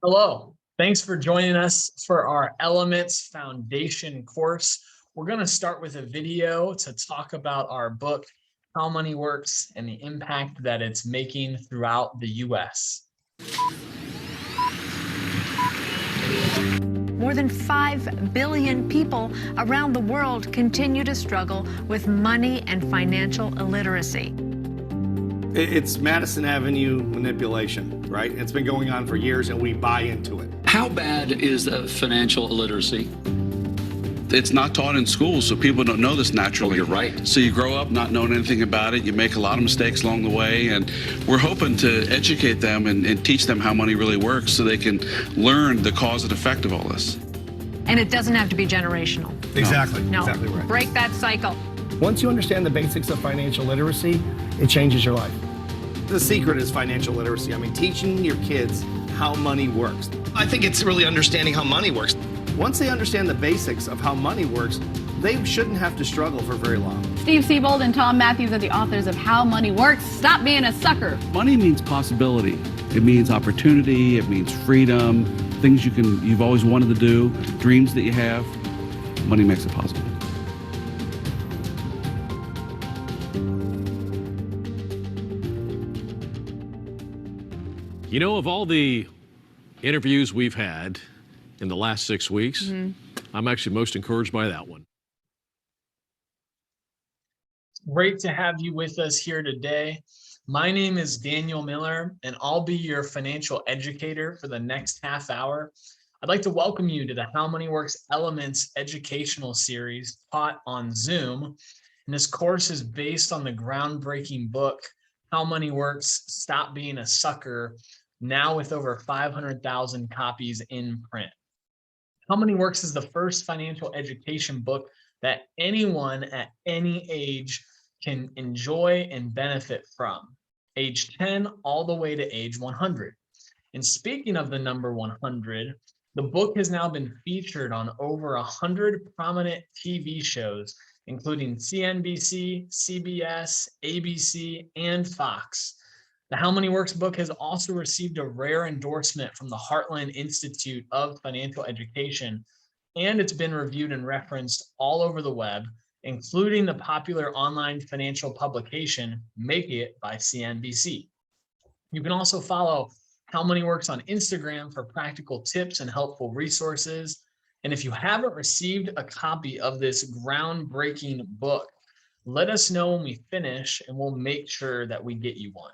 Hello, thanks for joining us for our Elements Foundation course. We're going to start with a video to talk about our book, How Money Works, and the impact that it's making throughout the U.S. More than 5 billion people around the world continue to struggle with money and financial illiteracy. It's Madison Avenue manipulation, right? It's been going on for years and we buy into it. How bad is financial illiteracy? It's not taught in schools, so people don't know this naturally. Oh, you're right. So you grow up not knowing anything about it. You make a lot of mistakes along the way, and we're hoping to educate them and teach them how money really works so they can learn the cause and effect of all this. And it doesn't have to be generational. Exactly. No. Exactly right. Break that cycle. Once you understand the basics of financial literacy, it changes your life. The secret is financial literacy. I mean, teaching your kids how money works. I think it's really understanding how money works. Once they understand the basics of how money works, they shouldn't have to struggle for very long. Steve Siebold and Tom Matthews are the authors of How Money Works. Stop being a sucker. Money means possibility. It means opportunity. It means freedom. Things you've always wanted to do, dreams that you have. Money makes it possible. You know, of all the interviews we've had in the last 6 weeks, I'm actually most encouraged by that one. Great to have you with us here today. My name is Daniel Miller, and I'll be your financial educator for the next half hour. I'd like to welcome you to the How Money Works Elements educational series taught on Zoom. And this course is based on the groundbreaking book, How Money Works, Stop Being a Sucker, now with over 500,000 copies in print. How Money Works is the first financial education book that anyone at any age can enjoy and benefit from, age 10 all the way to age 100. And speaking of the number 100, the book has now been featured on over 100 prominent TV shows, including CNBC, CBS, ABC, and Fox. The How Money Works book has also received a rare endorsement from the Heartland Institute of Financial Education, and it's been reviewed and referenced all over the web, including the popular online financial publication, Make It by CNBC. You can also follow How Money Works on Instagram for practical tips and helpful resources. And if you haven't received a copy of this groundbreaking book, let us know when we finish and we'll make sure that we get you one.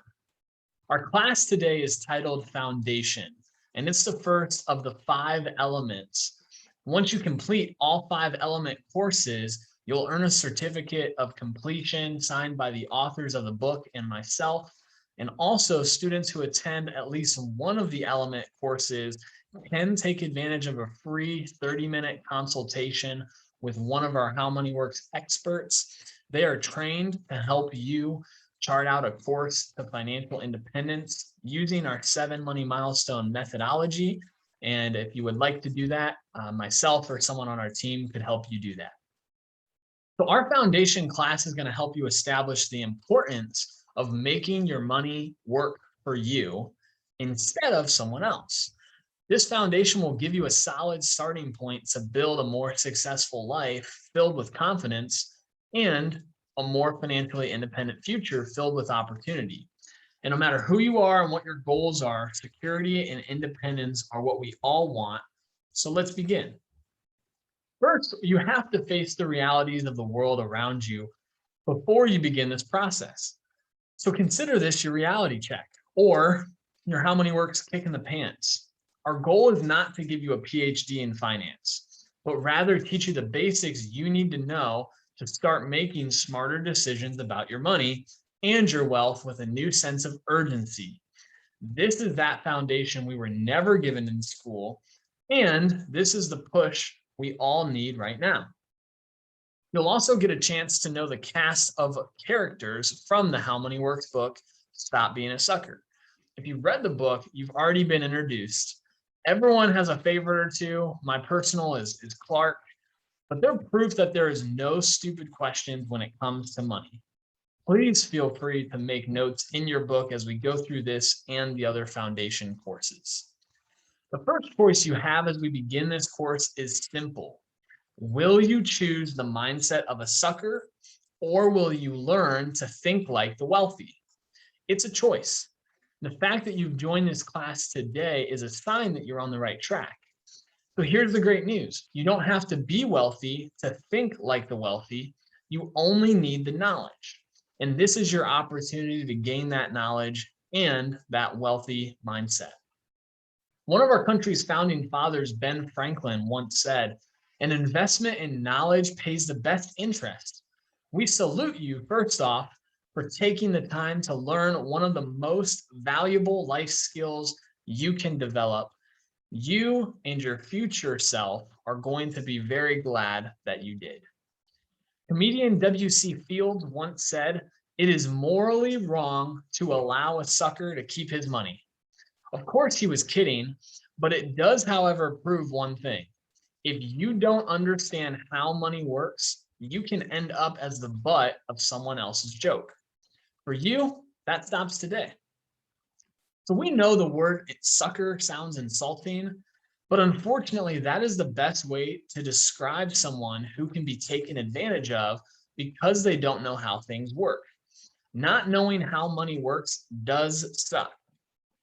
Our class today is titled Foundation, and it's the first of the 5 elements. Once you complete all 5 element courses, you'll earn a certificate of completion signed by the authors of the book and myself. And also, students who attend at least one of the element courses can take advantage of a free 30-minute consultation with one of our How Money Works experts. They are trained to help you chart out a course to financial independence using our 7 money milestone methodology. And if you would like to do that, myself or someone on our team could help you do that. So our foundation class is going to help you establish the importance of making your money work for you instead of someone else. This foundation will give you a solid starting point to build a more successful life filled with confidence and a more financially independent future filled with opportunity. And no matter who you are and what your goals are, security and independence are what we all want. So let's begin. First, you have to face the realities of the world around you before you begin this process. So consider this your reality check or your How Money Works kick in the pants. Our goal is not to give you a PhD in finance, but rather teach you the basics you need to know to start making smarter decisions about your money and your wealth with a new sense of urgency. This is that foundation we were never given in school, and this is the push we all need right now. You'll also get a chance to know the cast of characters from the How Money Works book, Stop Being a Sucker. If you've read the book, you've already been introduced. Everyone has a favorite or two. My personal is Clark. But they're proof that there is no stupid questions when it comes to money. Please feel free to make notes in your book as we go through this and the other foundation courses. The first choice you have as we begin this course is simple. Will you choose the mindset of a sucker, or will you learn to think like the wealthy? It's a choice. The fact that you've joined this class today is a sign that you're on the right track. So here's the great news. You don't have to be wealthy to think like the wealthy. You only need the knowledge. And this is your opportunity to gain that knowledge and that wealthy mindset. One of our country's founding fathers, Ben Franklin, once said, "An investment in knowledge pays the best interest." We salute you, first off, for taking the time to learn one of the most valuable life skills you can develop. You and your future self are going to be very glad that you did. Comedian W.C. Fields once said, "It is morally wrong to allow a sucker to keep his money." Of course, he was kidding, but it does, however, prove one thing. If you don't understand how money works, you can end up as the butt of someone else's joke. For you, that stops today. So we know the word sucker sounds insulting, but unfortunately, that is the best way to describe someone who can be taken advantage of because they don't know how things work. Not knowing how money works does suck.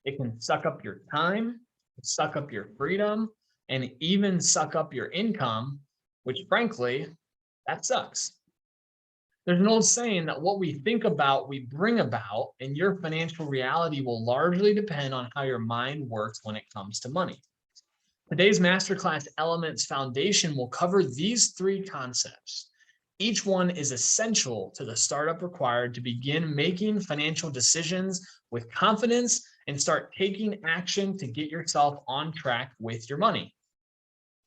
It can suck up your time, suck up your freedom, and even suck up your income, which frankly, that sucks. There's an old saying that what we think about, we bring about, and your financial reality will largely depend on how your mind works when it comes to money. Today's masterclass Elements Foundation will cover these three concepts. Each one is essential to the startup required to begin making financial decisions with confidence and start taking action to get yourself on track with your money.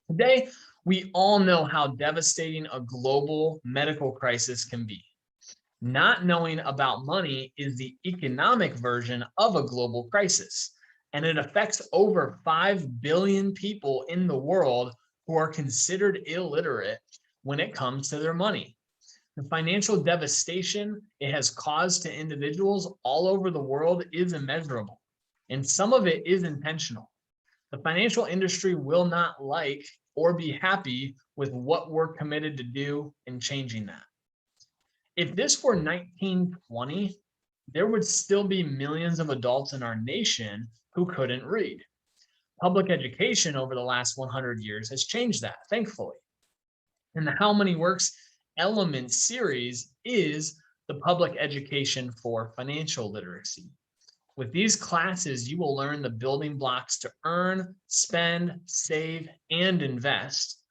Today, we all know how devastating a global medical crisis can be. Not knowing about money is the economic version of a global crisis, and it affects over 5 billion people in the world who are considered illiterate when it comes to their money. The financial devastation it has caused to individuals all over the world is immeasurable, and some of it is intentional. The financial industry will not like or be happy with what we're committed to do in changing that. If this were 1920, there would still be millions of adults in our nation who couldn't read. Public education over the last 100 years has changed that, thankfully. And the How Money Works Element series is the public education for financial literacy. With these classes, you will learn the building blocks to earn, spend, save, and invest.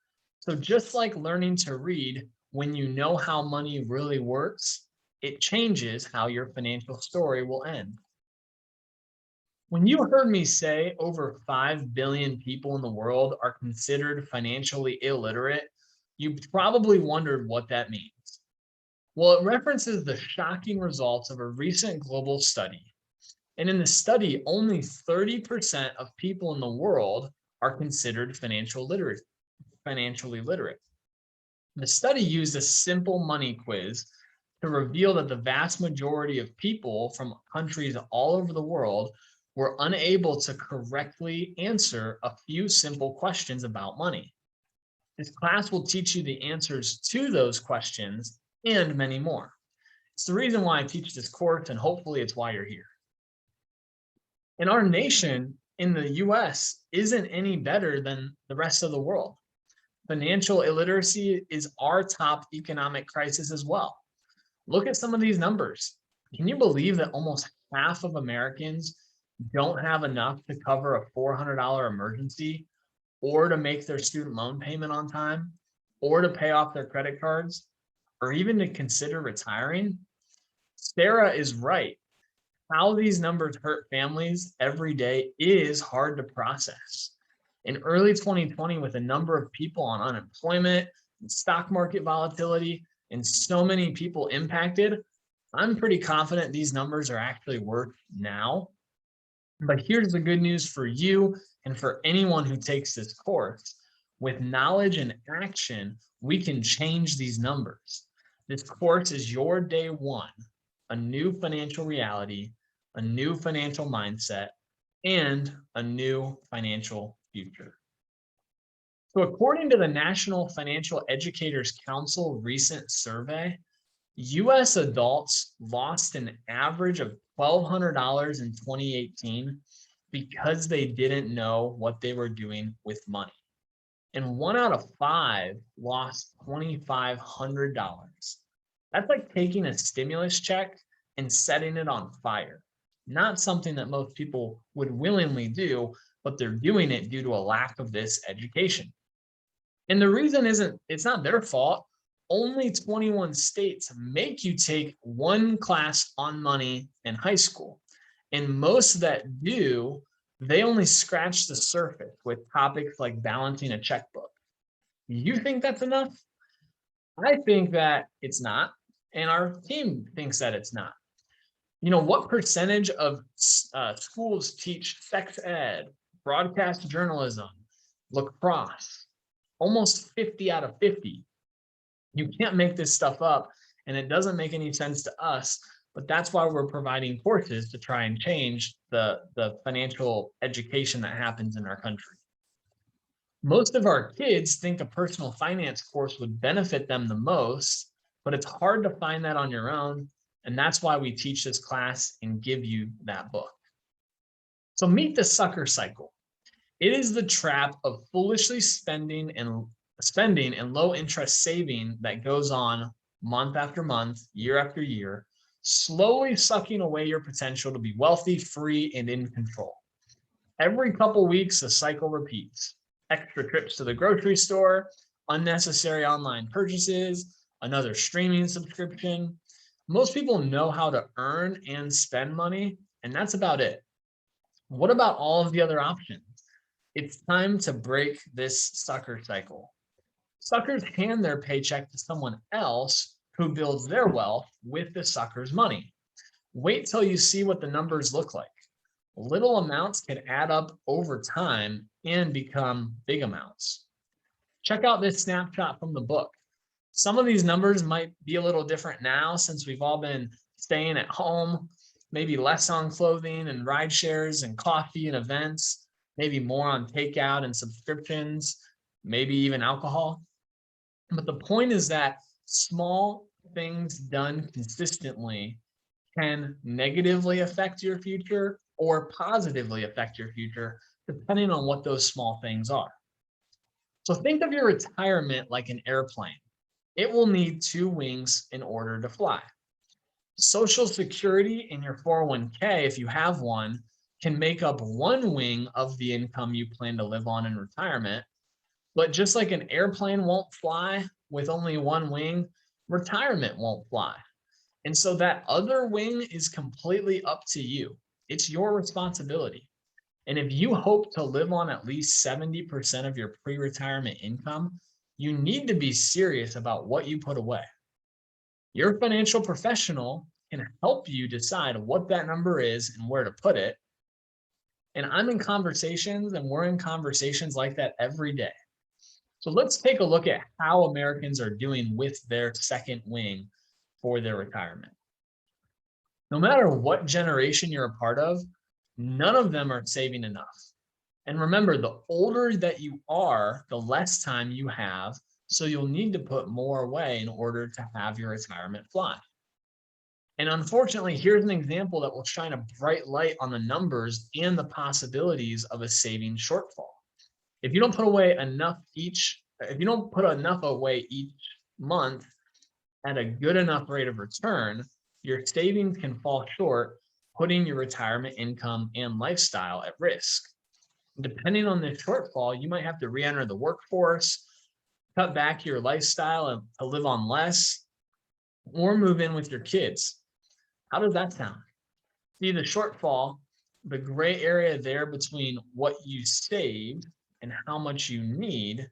So just like learning to read, when you know how money really works, it changes how your financial story will end. When you heard me say over 5 billion people in the world are considered financially illiterate, you probably wondered what that means. Well, it references the shocking results of a recent global study. And in the study, only 30% of people in the world are considered financially literate. The study used a simple money quiz to reveal that the vast majority of people from countries all over the world were unable to correctly answer a few simple questions about money. This class will teach you the answers to those questions and many more. It's the reason why I teach this course, and hopefully it's why you're here. And our nation in the US isn't any better than the rest of the world. Financial illiteracy is our top economic crisis as well. Look at some of these numbers. Can you believe that almost half of Americans don't have enough to cover a $400 emergency, or to make their student loan payment on time, or to pay off their credit cards, or even to consider retiring? Sarah is right. How these numbers hurt families every day is hard to process. In early 2020, with a number of people on unemployment and stock market volatility and so many people impacted, I'm pretty confident these numbers are actually worse now. But here's the good news for you and for anyone who takes this course. With knowledge and action, we can change these numbers. This course is your day one, a new financial reality, a new financial mindset, and a new financial future. So according to the National Financial Educators Council recent survey, US adults lost an average of $1,200 in 2018 because they didn't know what they were doing with money. And 1 out of 5 lost $2,500. That's like taking a stimulus check and setting it on fire. Not something that most people would willingly do, but they're doing it due to a lack of this education. And the reason it's not their fault. Only 21 states make you take one class on money in high school. And most that do, they only scratch the surface with topics like balancing a checkbook. You think that's enough? I think that it's not. And our team thinks that it's not. You know, what percentage of schools teach sex ed, broadcast journalism, lacrosse? Almost 50 out of 50. You can't make this stuff up, and it doesn't make any sense to us, but that's why we're providing courses to try and change the financial education that happens in our country. Most of our kids think a personal finance course would benefit them the most, but it's hard to find that on your own, and that's why we teach this class and give you that book. So meet the sucker cycle. It is the trap of foolishly spending and low interest saving that goes on month after month, year after year, slowly sucking away your potential to be wealthy, free, and in control. Every couple weeks, the cycle repeats. Extra trips to the grocery store, unnecessary online purchases, another streaming subscription. Most people know how to earn and spend money, and that's about it. What about all of the other options? It's time to break this sucker cycle. Suckers hand their paycheck to someone else who builds their wealth with the sucker's money. Wait till you see what the numbers look like. Little amounts can add up over time and become big amounts. Check out this snapshot from the book. Some of these numbers might be a little different now since we've all been staying at home, maybe less on clothing and ride shares and coffee and events, maybe more on takeout and subscriptions, maybe even alcohol. But the point is that small things done consistently can negatively affect your future or positively affect your future, depending on what those small things are. So think of your retirement like an airplane. It will need 2 wings in order to fly. Social Security in your 401k, if you have one, can make up 1 wing of the income you plan to live on in retirement. But just like an airplane won't fly with only 1 wing, retirement won't fly. And so that other wing is completely up to you. It's your responsibility. And if you hope to live on at least 70% of your pre-retirement income, you need to be serious about what you put away. Your financial professional can help you decide what that number is and where to put it. And I'm in conversations, and we're in conversations like that every day. So let's take a look at how Americans are doing with their second wing for their retirement. No matter what generation you're a part of, none of them are saving enough. And remember, the older that you are, the less time you have, so you'll need to put more away in order to have your retirement fly. And unfortunately, here's an example that will shine a bright light on the numbers and the possibilities of a savings shortfall. If you don't put enough away each month at a good enough rate of return, your savings can fall short, putting your retirement income and lifestyle at risk. Depending on the shortfall, you might have to re-enter the workforce, cut back your lifestyle to live on less, or move in with your kids. How does that sound? See, the shortfall, the gray area there between what you saved and how much you need,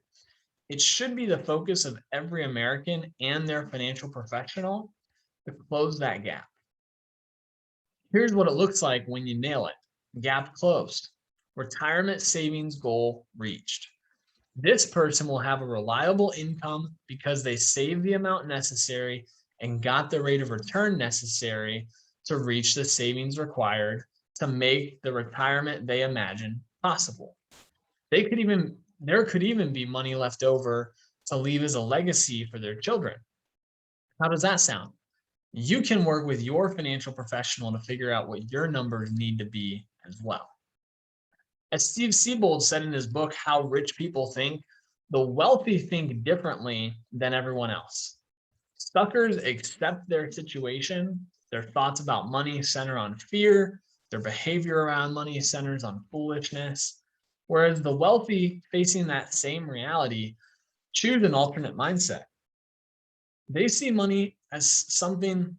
it should be the focus of every American and their financial professional to close that gap. Here's what it looks like when you nail it. Gap closed. Retirement savings goal reached. This person will have a reliable income because they saved the amount necessary and got the rate of return necessary to reach the savings required to make the retirement they imagine possible. There could even be money left over to leave as a legacy for their children. How does that sound? You can work with your financial professional to figure out what your numbers need to be as well. As Steve Siebold said in his book, How Rich People Think, the wealthy think differently than everyone else. Suckers accept their situation. Their thoughts about money center on fear. Their behavior around money centers on foolishness. Whereas the wealthy, facing that same reality, choose an alternate mindset. They see money as something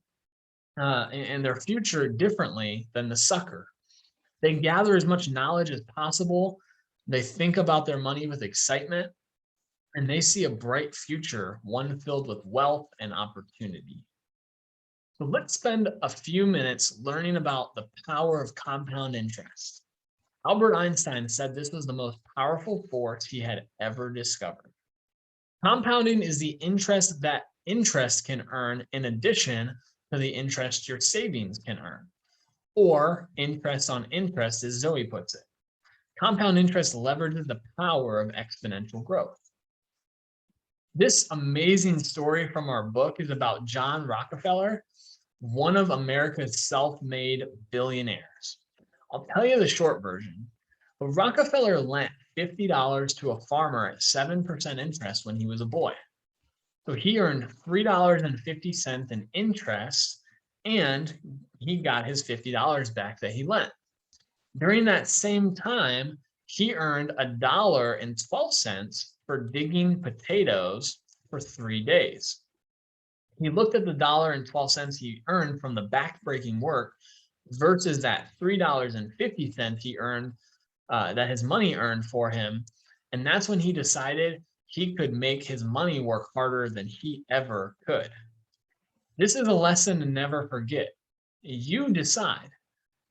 in their future differently than the sucker. They gather as much knowledge as possible. They think about their money with excitement, and they see a bright future, one filled with wealth and opportunity. So let's spend a few minutes learning about the power of compound interest. Albert Einstein said this was the most powerful force he had ever discovered. Compounding is the interest that interest can earn in addition to the interest your savings can earn, or interest on interest, as Zoe puts it. Compound interest leverages the power of exponential growth. This amazing story from our book is about John Rockefeller, one of America's self-made billionaires. I'll tell you the short version. But Rockefeller lent $50 to a farmer at 7% interest when he was a boy. So he earned $3.50 in interest, and he got his $50 back that he lent. During that same time, he earned $1.12 for digging potatoes for 3 days. He looked at the $1.12 he earned from the backbreaking work versus that $3.50 he earned, that his money earned for him. And that's when he decided he could make his money work harder than he ever could. This is a lesson to never forget. You decide.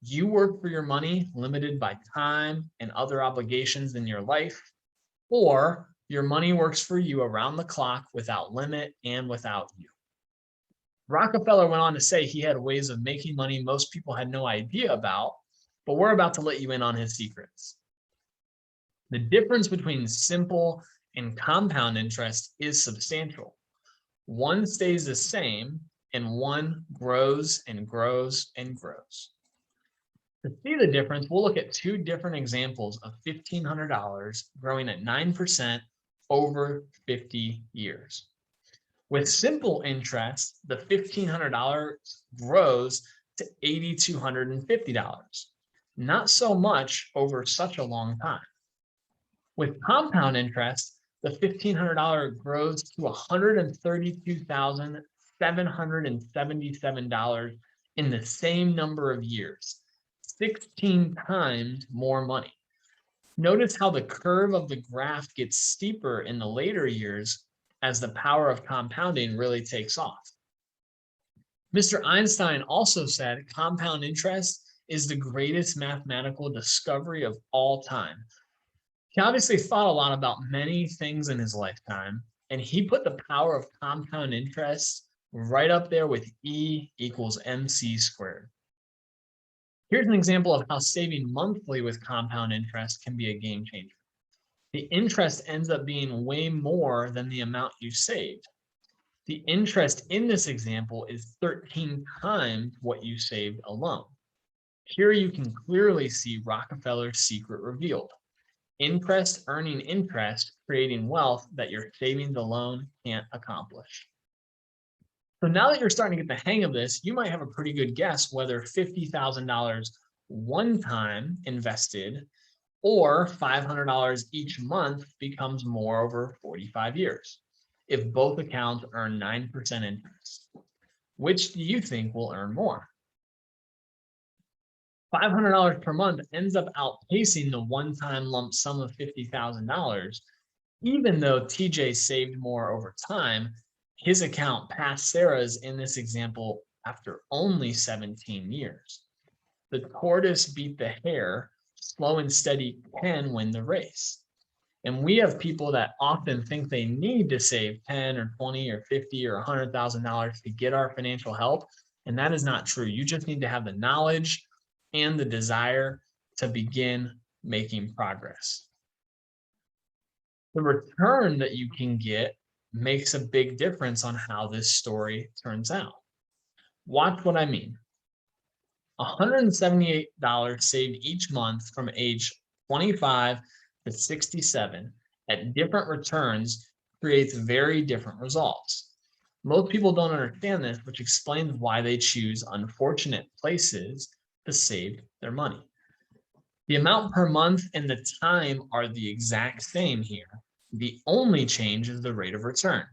You work for your money limited by time and other obligations in your life, or your money works for you around the clock without limit and without you. Rockefeller went on to say he had ways of making money most people had no idea about, but we're about to let you in on his secrets. The difference between simple and compound interest is substantial. One stays the same and one grows and grows and grows. To see the difference, we'll look at two different examples of $1,500 growing at 9% over 50 years. With simple interest, the $1,500 grows to $8,250, not so much over such a long time. With compound interest, the $1,500 grows to $132,777 in the same number of years, 16 times more money. Notice how the curve of the graph gets steeper in the later years as the power of compounding really takes off. Mr. Einstein also said compound interest is the greatest mathematical discovery of all time. He obviously thought a lot about many things in his lifetime, and he put the power of compound interest right up there with E equals MC squared. Here's an example of how saving monthly with compound interest can be a game changer. The interest ends up being way more than the amount you saved. The interest in this example is 13 times what you saved alone. Here you can clearly see Rockefeller's secret revealed. Interest earning interest, creating wealth that your savings alone can't accomplish. So now that you're starting to get the hang of this, you might have a pretty good guess whether $50,000 one time invested or $500 each month becomes more over 45 years, if both accounts earn 9% interest. Which do you think will earn more? $500 per month ends up outpacing the one-time lump sum of $50,000, even though TJ saved more over time. His account passed Sarah's in this example after only 17 years. The tortoise beat the hare. Slow and steady can win the race. And we have people that often think they need to save 10 or 20 or 50 or $100,000 to get our financial help. And that is not true. You just need to have the knowledge and the desire to begin making progress. The return that you can get makes a big difference on how this story turns out. Watch what I mean. $178 saved each month from age 25 to 67 at different returns creates very different results. Most people don't understand this, which explains why they choose unfortunate places to save their money. The amount per month and the time are the exact same here. The only change is the rate of return.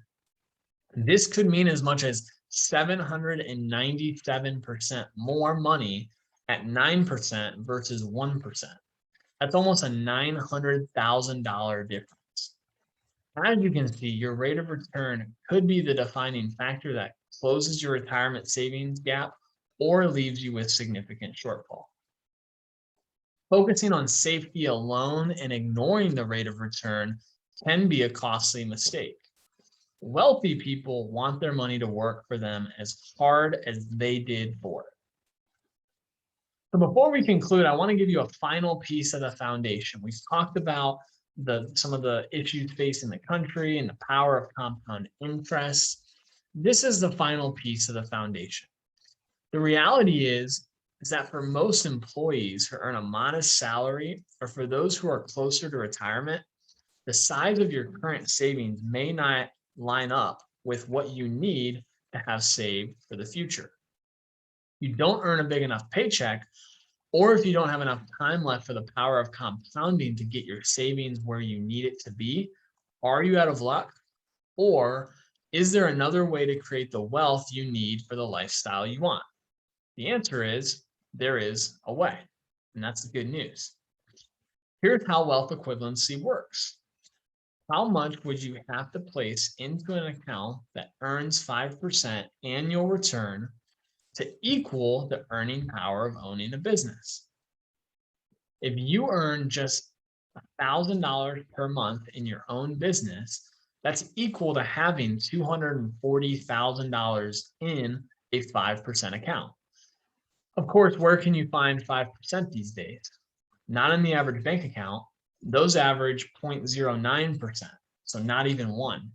This could mean as much as 797% more money at 9% versus 1%. That's almost a $900,000 difference. As you can see, your rate of return could be the defining factor that closes your retirement savings gap or leaves you with significant shortfall. Focusing on safety alone and ignoring the rate of return can be a costly mistake. Wealthy people want their money to work for them as hard as they did for it. So before we conclude, I want to give you a final piece of the foundation. We've talked about some of the issues facing the country and the power of compound interest. This is the final piece of the foundation. The reality is that for most employees who earn a modest salary, or for those who are closer to retirement, the size of your current savings may not line up with what you need to have saved for the future. You don't earn a big enough paycheck, or if you don't have enough time left for the power of compounding to get your savings where you need it to be, are you out of luck? Or is there another way to create the wealth you need for the lifestyle you want? The answer is there is a way, and that's the good news. Here's how wealth equivalency works. How much would you have to place into an account that earns 5% annual return to equal the earning power of owning a business? If you earn just $1,000 per month in your own business, that's equal to having $240,000 in a 5% account. Of course, where can you find 5% these days? Not in the average bank account. Those average 0.09%, so not even one.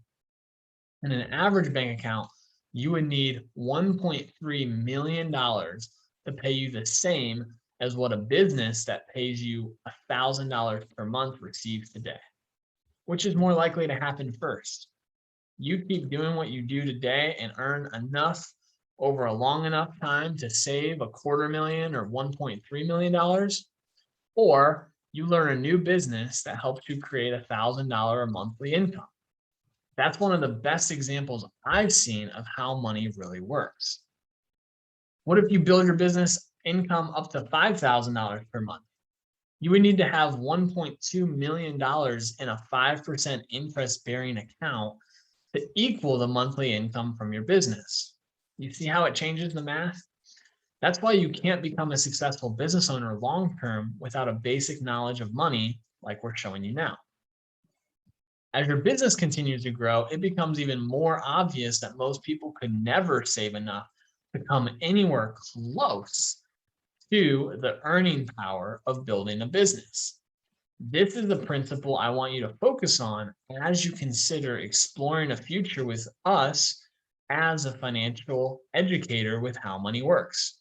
In an average bank account, you would need $1.3 million to pay you the same as what a business that pays you $1,000 per month receives today. Which is more likely to happen first? You keep doing what you do today and earn enough over a long enough time to save $250,000 or $1.3 million, or you learn a new business that helps you create $1,000 a monthly income. That's one of the best examples I've seen of how money really works. What if you build your business income up to $5,000 per month? You would need to have $1.2 million in a 5% interest-bearing account to equal the monthly income from your business. You see how it changes the math? That's why you can't become a successful business owner long-term without a basic knowledge of money like we're showing you now. As your business continues to grow, it becomes even more obvious that most people could never save enough to come anywhere close to the earning power of building a business. This is the principle I want you to focus on as you consider exploring a future with us as a financial educator with How Money Works.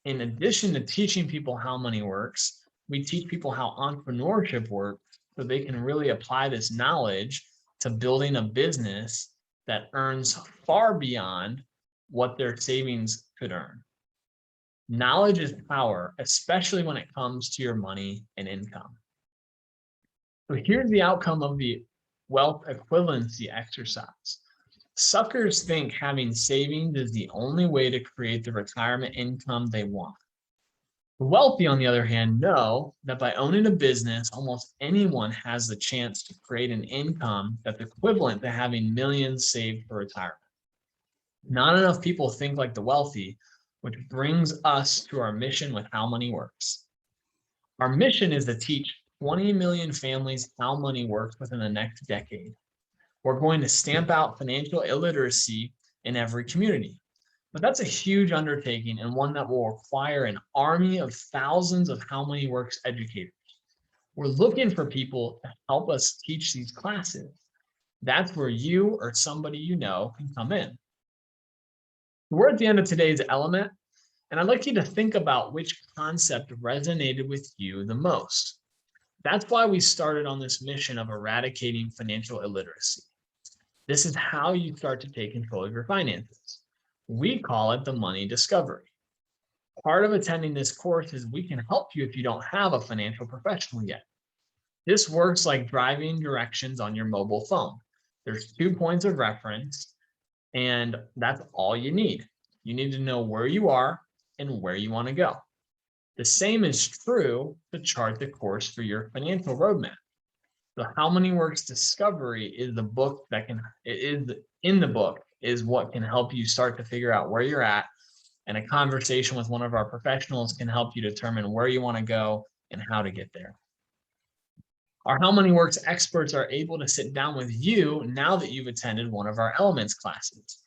In addition to teaching people how money works, we teach people how entrepreneurship works so they can really apply this knowledge to building a business that earns far beyond what their savings could earn. Knowledge is power, especially when it comes to your money and income. So here's the outcome of the wealth equivalency exercise. Suckers think having savings is the only way to create the retirement income they want. The wealthy, on the other hand, know that by owning a business, almost anyone has the chance to create an income that's equivalent to having millions saved for retirement. Not enough people think like the wealthy, which brings us to our mission with How Money Works. Our mission is to teach 20 million families how money works within the next decade. We're going to stamp out financial illiteracy in every community. But that's a huge undertaking and one that will require an army of thousands of How Money Works educators. We're looking for people to help us teach these classes. That's where you or somebody you know can come in. We're at the end of today's element, and I'd like you to think about which concept resonated with you the most. That's why we started on this mission of eradicating financial illiteracy. This is how you start to take control of your finances. We call it the money discovery. Part of attending this course is we can help you if you don't have a financial professional yet. This works like driving directions on your mobile phone. There's 2 points of reference, and that's all you need. You need to know where you are and where you want to go. The same is true to chart the course for your financial roadmap. The How Money Works Discovery is the book that is what can help you start to figure out where you're at, and a conversation with one of our professionals can help you determine where you want to go and how to get there. Our How Money Works experts are able to sit down with you now that you've attended one of our elements classes.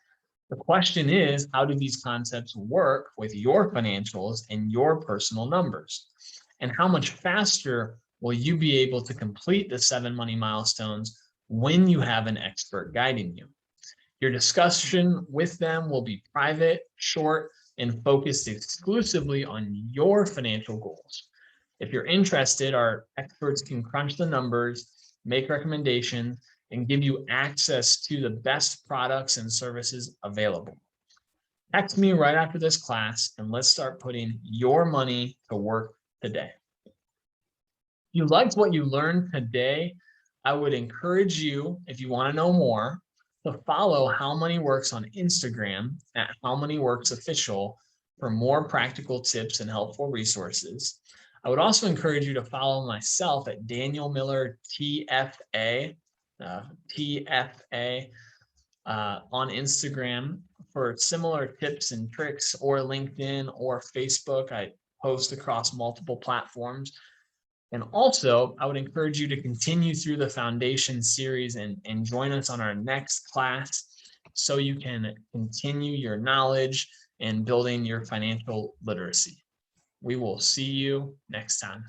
The question is, how do these concepts work with your financials and your personal numbers? And how much faster will you be able to complete the 7 money milestones when you have an expert guiding you? Your discussion with them will be private, short, and focused exclusively on your financial goals. If you're interested, our experts can crunch the numbers, make recommendations, and give you access to the best products and services available. Text me right after this class and let's start putting your money to work today. If you liked what you learned today, I would encourage you, if you want to know more, to follow How Money Works on Instagram at How Money Works Official for more practical tips and helpful resources. I would also encourage you to follow myself at Daniel Miller TFA, on Instagram for similar tips and tricks, or LinkedIn or Facebook. I post across multiple platforms. And also, I would encourage you to continue through the foundation series and join us on our next class so you can continue your knowledge and building your financial literacy. We will see you next time.